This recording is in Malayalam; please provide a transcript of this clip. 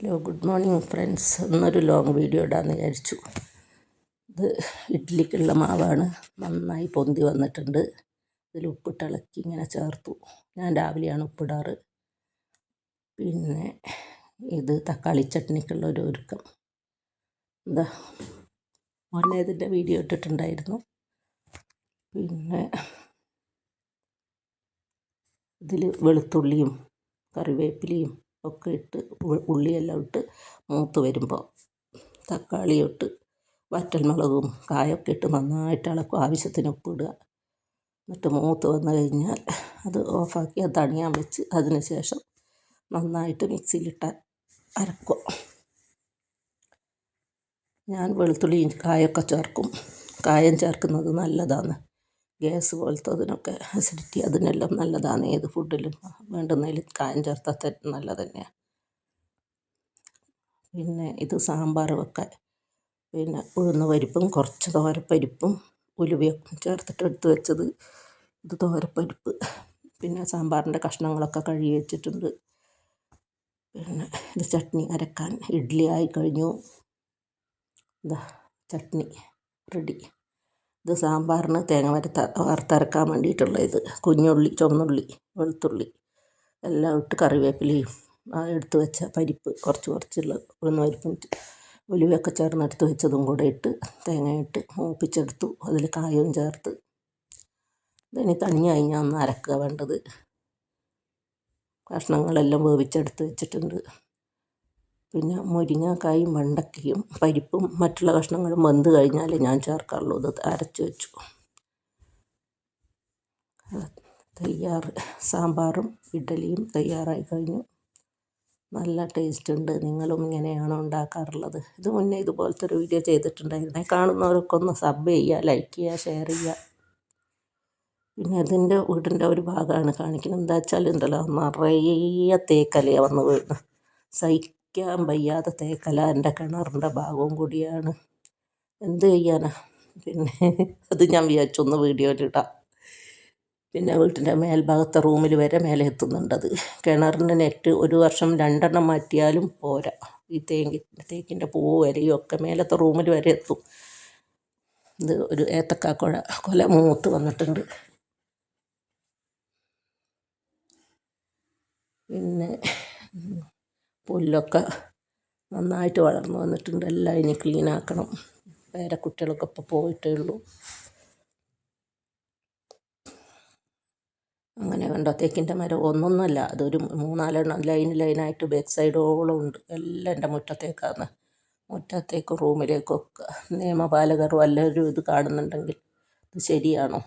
Hello, good morning friends. ഇന്നൊരു ലോങ് വീഡിയോ ഇടാമെന്ന് വിചാരിച്ചു. ഇത് ഇഡ്ഡലിക്കുള്ള മാവാണ്. നന്നായി പൊന്തി വന്നിട്ടുണ്ട്. ഇതിൽ ഉപ്പിട്ടിളക്കി ഇങ്ങനെ ചേർത്തു. ഞാൻ രാവിലെയാണ് ഉപ്പിടാറ്. പിന്നെ ഇത് തക്കാളി ചട്നിക്കുള്ള ഒരു ഒരുക്കം. എന്താ മോനെ ഇതിൻ്റെ വീഡിയോ ഇട്ടിട്ടുണ്ടായിരുന്നു. പിന്നെ ഇതിൽ വെളുത്തുള്ളിയും കറിവേപ്പിലയും ഒക്കെ ഇട്ട് ഉള്ളിയെല്ലാം ഇട്ട് മൂത്ത് വരുമ്പോൾ തക്കാളി ഇട്ട് വറ്റൽമുളകും കായൊക്കെ ഇട്ട് നന്നായിട്ട് ഇളക്കും. ആവശ്യത്തിന് ഉപ്പിടുക. എന്നിട്ട് മൂത്ത് വന്നു കഴിഞ്ഞാൽ അത് ഓഫാക്കി അത് തണിയാൻ വെച്ച് അതിന് ശേഷം നന്നായിട്ട് മിക്സിയിലിട്ട് അരക്കുക. ഞാൻ വെളുത്തുള്ളിയും കായൊക്കെ ചേർക്കും. കായം ചേർക്കുന്നത് നല്ലതാണ്. ഗ്യാസ് പോലത്തെ അതിനൊക്കെ അസിഡിറ്റി അതിനെല്ലാം നല്ലതാണ്. ഏത് ഫുഡിലും വേണ്ടുന്നതിൽ കായം ചേർത്താൽ നല്ലത് തന്നെയാണ്. പിന്നെ ഇത് സാമ്പാർ വെക്കാൻ പിന്നെ ഉഴുന്ന് പരിപ്പും കുറച്ച് തോരപ്പരിപ്പും ഉലുവയും ചേർത്തിട്ട് എടുത്ത് വെച്ചത്. ഇത് തോരപ്പരിപ്പ്. പിന്നെ സാമ്പാറിൻ്റെ കഷ്ണങ്ങളൊക്കെ കഴുകി വെച്ചിട്ടുണ്ട്. പിന്നെ ഇത് ചട്നി അരക്കാൻ ഇഡ്ഡലി ആയി കഴിഞ്ഞു. ഇതാ ചട്നി റെഡി. ഇത് സാമ്പാറിന് തേങ്ങ വറുത്തരക്കാൻ വേണ്ടിയിട്ടുള്ള ഇത് കുഞ്ഞുള്ളി, ചുവന്നുള്ളി, വെളുത്തുള്ളി എല്ലാം ഇട്ട് കറിവേപ്പിലയും എടുത്ത് വെച്ച പരിപ്പ് കുറച്ചുള്ള ഉഴുന്ന് പരിപ്പും ഉലുവയൊക്കെ ചേർന്ന് എടുത്ത് വെച്ചതും കൂടെ ഇട്ട് തേങ്ങയിട്ട് മൂപ്പിച്ചെടുത്തു. അതിൽ കായവും ചേർത്ത് ഇതിനി തണിഞ്ഞ് കഴിഞ്ഞാൽ ഒന്ന് അരക്കുക വേണ്ടത്. കഷ്ണങ്ങളെല്ലാം വേവിച്ചെടുത്ത് വെച്ചിട്ടുണ്ട്. പിന്നെ മുരിങ്ങക്കായും വെണ്ടയ്ക്കയും പരിപ്പും മറ്റുള്ള കഷ്ണങ്ങളും വെന്ത് കഴിഞ്ഞാൽ ഞാൻ ചേർക്കാറുള്ളൂ. ഇത് അരച്ച് വെച്ചു. തയ്യാറ്. സാമ്പാറും ഇഡ്ഡലിയും തയ്യാറായി കഴിഞ്ഞു. നല്ല ടേസ്റ്റ് ഉണ്ട്. നിങ്ങളും ഇങ്ങനെയാണോ ഉണ്ടാക്കാറുള്ളത്? ഇത് മുന്നേ ഇതുപോലത്തെ ഒരു വീഡിയോ ചെയ്തിട്ടുണ്ടായിരുന്നേ. കാണുന്നവരൊക്കെ ഒന്ന് സബ് ചെയ്യുക, ലൈക്ക് ചെയ്യുക, ഷെയർ ചെയ്യുക. പിന്നെ ഇതിൻ്റെ വീടിൻ്റെ ഒരു ഭാഗമാണ് കാണിക്കുന്നത്. എന്താ വെച്ചാൽ ഉണ്ടല്ലോ, നിറയെ തേക്കലയാണ് വന്ന് വീണ്. സഹിക്കാൻ വയ്യാതെ തേക്കല. എൻ്റെ കിണറിൻ്റെ ഭാഗവും കൂടിയാണ്. എന്ത് ചെയ്യാനാ? പിന്നെ അത് ഞാൻ വിചാരിച്ചൊന്ന് വീഡിയോയിലിടാം. പിന്നെ വീട്ടിൻ്റെ മേൽഭാഗത്തെ റൂമിൽ വരെ മേലെ എത്തുന്നുണ്ടത്. കിണറിൻ്റെ നെറ്റ് ഒരു വർഷം 2 എണ്ണം മാറ്റിയാലും പോരാ. ഈ തേക്കിൻ്റെ പൂവ് വരെയും ഒക്കെ മേലത്തെ റൂമിൽ വരെ എത്തും. ഇത് ഒരു കൊല മൂത്ത് വന്നിട്ടുണ്ട്. പിന്നെ പുല്ലൊക്കെ നന്നായിട്ട് വളർന്നു വന്നിട്ടുണ്ട്. എല്ലാം ഇനി ക്ലീൻ ആക്കണം. പേരക്കുട്ടികളൊക്കെ ഇപ്പോൾ പോയിട്ടേ ഉള്ളൂ. അങ്ങനെ കണ്ടോ, തേക്കിൻ്റെ മരം ഒന്നൊന്നുമല്ല, അതൊരു 3-4 എണ്ണം ലൈനായിട്ട് ബാക്ക് സൈഡോളം ഉണ്ട്. എല്ലാം എൻ്റെ മുറ്റത്തേക്കാണ്. മുറ്റത്തേക്കും റൂമിലേക്കും ഒക്കെ. നിയമപാലകർ വല്ലവരും ഇത് കാണുന്നുണ്ടെങ്കിൽ ഇത് ശരിയാണോ?